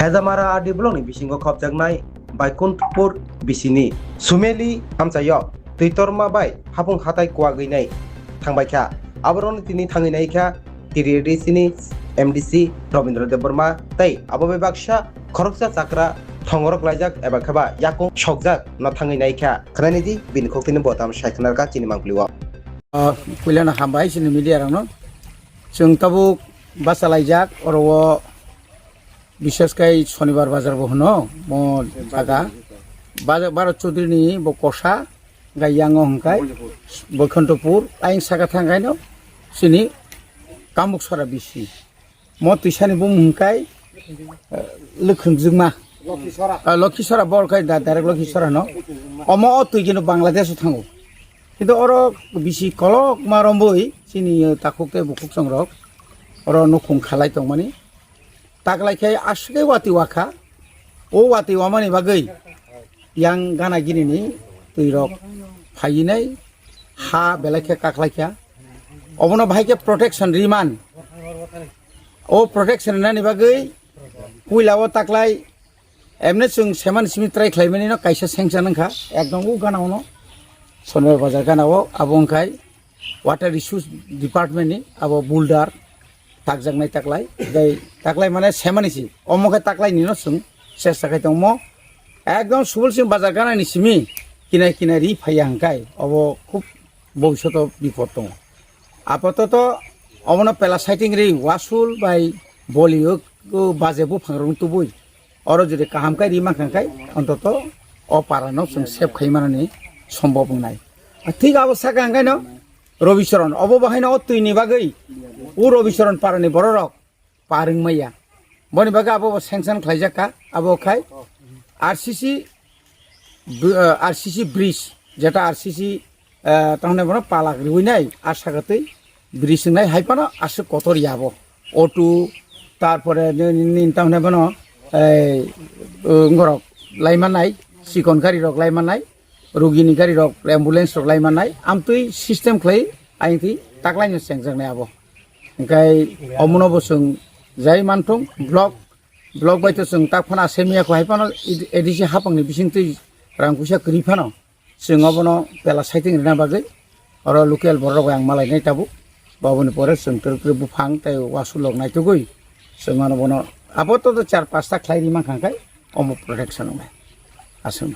Hezamara adi blong ni bisingo khopjaknai Baikunthpur bisini Sumeli amchayo Twitorma bai hapung hatai kwa geinai thangbai kha aboroni tini thanginai kha TDDC MDC Robindra Dev Burma tei abobe baksa khoroksa chakra thongorok laijak eba khaba yakung shokjak no thanginai kha khnani di bin khoktini botam shaiknar ka chini mangpliwa kuilana hambai sini media rang no जों tabuk basalaijak oro বিশেষ kai শনিবার বাজার বহনো mo jaga বাজার Bharat Chowdhury ni bo kosa gayang hongkai Baikunthpur aing saka thangkai no sini kamuk sora bisi mo tuisani bum hongkai lekhung jingma Lokhisora bor kai direct Lokhisora no omo tui kinu Bangladesh thango কিন্তু oro bisi kolok maromboi sini takukte bukuk songrok oro nukung khalai tongmani taklaikai asge wati waka o wati wamani bagai yang gana gini ni tuirok phayinai ha belakhe kaklaikya obono bhaike protection riman o protection nani bagai puilawo taklai emne chung seman simitrai khlaimani no kaisa sanction nangkha ekdom u ganaono Sonor bazar ganao abongkai water resource department ni abo boulder takjaknai taklai dai taklai mane semanisi omoke taklai ni no sung sesa kai tongmo ekdom subul sing bazar gana ni simi kinai kinai ri phayangkai abo khub bhobishoto bipod tong apatot omono pela sighting ri wasul bai bollywood ko bajebu phangrung tubui oro jodi kaham kai ri mangkai ontoto o parano sung sep khaimanani সম্ভব নাই ঠিক অবস্থা গাঙ্গাই ন রবিচরণ অববাহিনা তুইনি বাগৈ ও রবিচরণ পারানি বড় rock পারিং মাইয়া বনি বাগে আবো স্যাংশন খাইজাকা আবো খাই আরসিসি ব্রিজ যেটা আরসিসি তাহলে বড় পালাক রুইনাই আর সাগাতেই ব্রিজ নাই হাইপানো আসে কতর ইয়াবো অটো তারপরে তাহলে বড় ঘরক লাইমান নাই চিকন গাড়ি রক লাইমান নাই Rugini gari rok ambulance rok laimanai amtui system khlai aingti taklaini sengjang abo engkai omono bosung jai mantung block bai to sung takphana semia ko haipano edisi hapangni bisingtui rangkusa krifano sung obono pela sighting rena bagai oro local borok yang malai nai tabu baboni pore sung ter bufang tai wasulok nai tugui sung ano bono apoto to 4-5 ta khlai ri mangkhangkai omo protection ome asung